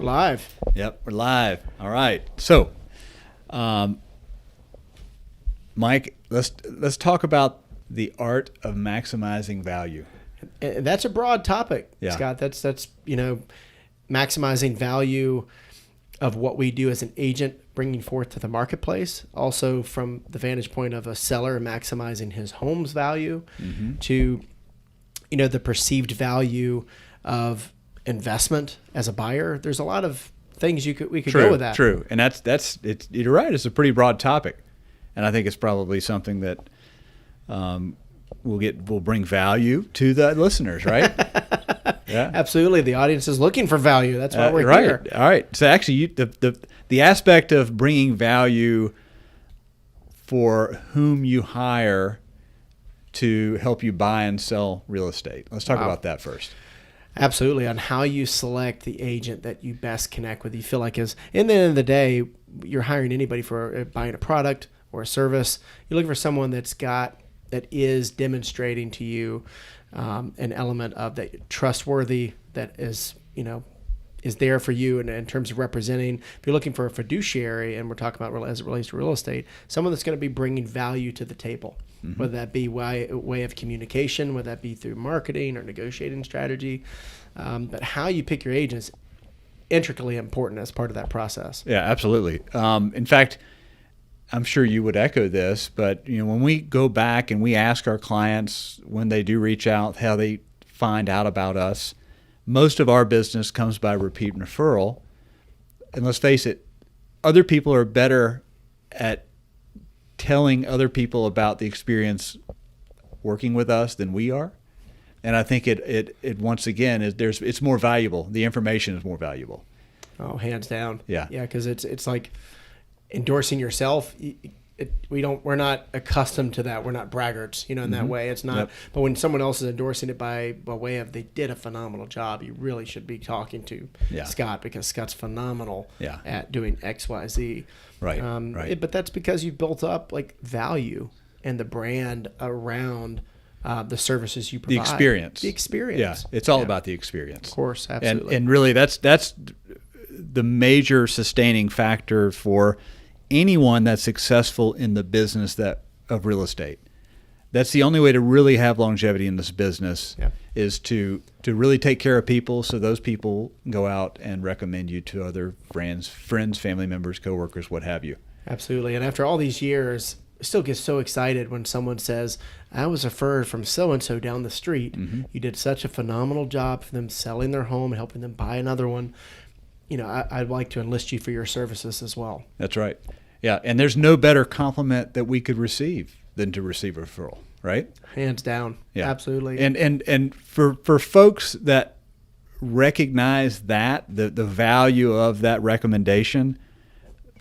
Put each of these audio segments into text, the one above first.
live. Yep, we're live. All right. So, Mike, let's talk about the art of maximizing value. And that's a broad topic, Yeah. Scott. That's maximizing value of what we do as an agent, bringing forth to the marketplace. Also, from the vantage point of a seller, maximizing his home's value, to the perceived value of investment as a buyer. There's a lot of things we could go with that. True, and you're right. It's a pretty broad topic, and I think it's probably something that will bring value to the listeners, right? Yeah, absolutely. The audience is looking for value. That's why we're right. here. All right. So actually, the aspect of bringing value for whom you hire to help you buy and sell real estate. Let's talk about that first. Absolutely. On how you select the agent that you best connect with. You feel like in the end of the day, you're hiring anybody for buying a product or a service. You're looking for someone that is demonstrating to you an element of that trustworthy, that is there for you in terms of representing. If you're looking for a fiduciary, and we're talking about as it relates to real estate, someone that's going to be bringing value to the table, whether that be way of communication, whether that be through marketing or negotiating strategy. But how you pick your agents, intricately important as part of that process. Yeah, absolutely. In fact, I'm sure you would echo this, but when we go back and we ask our clients when they do reach out how they find out about us, most of our business comes by repeat referral. And let's face it, other people are better at telling other people about the experience working with us than we are. And I think it once again it's more valuable. The information is more valuable. Oh, hands down. Yeah. Yeah, because it's like endorsing yourself. We're not accustomed to that. We're not braggarts, in that way. It's not. Yep. But when someone else is endorsing it by way of they did a phenomenal job, you really should be talking to Scott, because Scott's phenomenal at doing X, Y, Z. Right. Right. But that's because you've built up like value and the brand around the services you provide. The experience. Yeah. It's all about the experience. Of course, absolutely. And really, that's the major sustaining factor for anyone that's successful in the business of real estate. That's the only way to really have longevity in this business is to really take care of people, so those people go out and recommend you to other friends, family members, coworkers, what have you. Absolutely. And after all these years, I still get so excited when someone says, I was referred from so-and-so down the street. You did such a phenomenal job for them selling their home and helping them buy another one. I'd like to enlist you for your services as well. That's right. Yeah, and there's no better compliment that we could receive than to receive a referral, right? Hands down. Yeah. Absolutely. And for folks that recognize that, the value of that recommendation,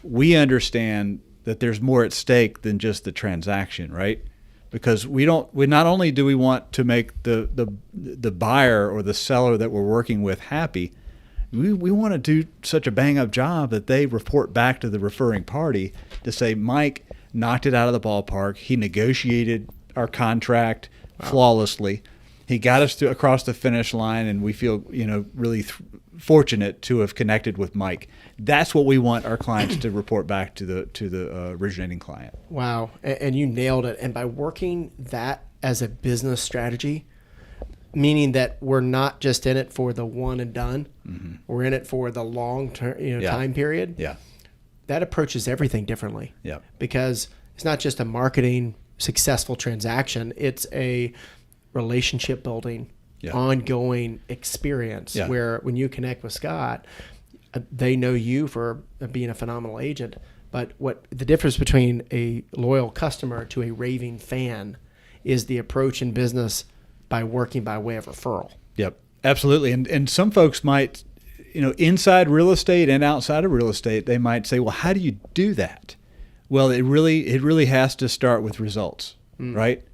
we understand that there's more at stake than just the transaction, right? Because we not only do we want to make the buyer or the seller that we're working with happy, we want to do such a bang-up job that they report back to the referring party to say, Mike knocked it out of the ballpark. He negotiated our contract flawlessly. He got us across the finish line, and we feel really fortunate to have connected with Mike. That's what we want our clients to report back to the originating client. Wow, and you nailed it. And by working that as a business strategy, meaning that we're not just in it for the one and done, we're in it for the long term, time period. Yeah, that approaches everything differently. Yeah, because it's not just a marketing successful transaction; it's a relationship building, ongoing experience. Yeah. Where when you connect with Scott, they know you for being a phenomenal agent. But what the difference between a loyal customer to a raving fan is the approach in business by working by way of referral. Yep, absolutely. And some folks might, inside real estate and outside of real estate, they might say, well, how do you do that? Well, it really has to start with results, right?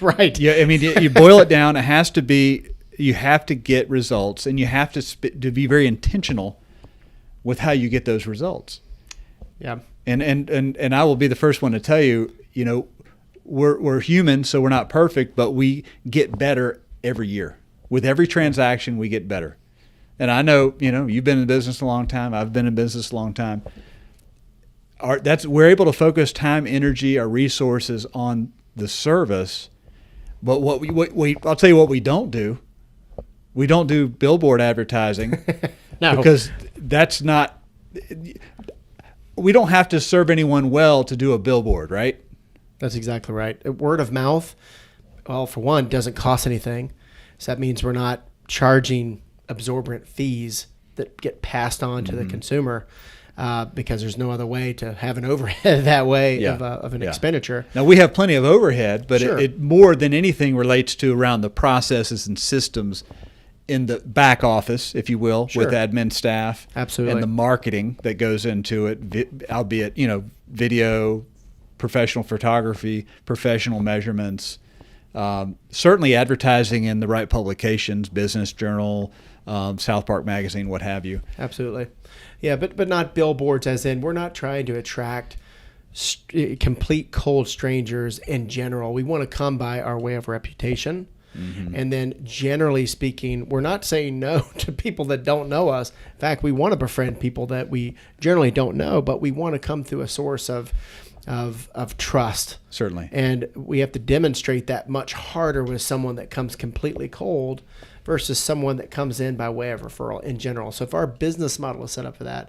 Right. Yeah. I mean, you boil it down. It has to be, you have to get results, and you have to be very intentional with how you get those results. Yeah. And I will be the first one to tell you, we're human, so we're not perfect, but we get better every year. With every transaction, we get better. and I know, you've been in business a long time. I've been in business a long time. We're able to focus time, energy, our resources on the service. But I'll tell you what we don't do. We don't do billboard advertising. No. Because that's not. We don't have to serve anyone well to do a billboard, right? That's exactly right. Word of mouth, well, for one, doesn't cost anything. So that means we're not charging absorbent fees that get passed on to the consumer because there's no other way to have an overhead that way of an expenditure. Now, we have plenty of overhead, but Sure. it more than anything relates to around the processes and systems in the back office, if you will, Sure. with admin staff. Absolutely. And the marketing that goes into it, albeit, video, professional photography, professional measurements, certainly advertising in the right publications, Business Journal, South Park Magazine, what have you. Absolutely. Yeah, but not billboards as in we're not trying to attract complete cold strangers in general. We want to come by our way of reputation. And then generally speaking, we're not saying no to people that don't know us. In fact, we want to befriend people that we generally don't know, but we want to come through a source of trust. Certainly. And we have to demonstrate that much harder with someone that comes completely cold versus someone that comes in by way of referral in general. So if our business model is set up for that,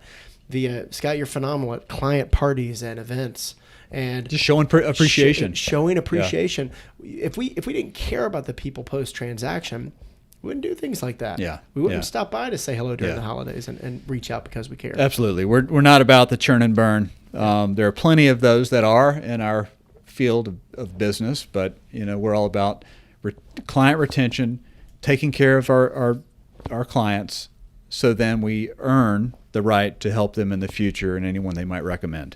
Scott, you're phenomenal at client parties and events. And just showing appreciation. Showing appreciation. Yeah. If we didn't care about the people post transaction, we wouldn't do things like that. Yeah. We wouldn't stop by to say hello during the holidays and reach out because we care. Absolutely. We're not about the churn and burn. There are plenty of those that are in our field of business, but we're all about client retention, taking care of our clients, so then we earn the right to help them in the future and anyone they might recommend.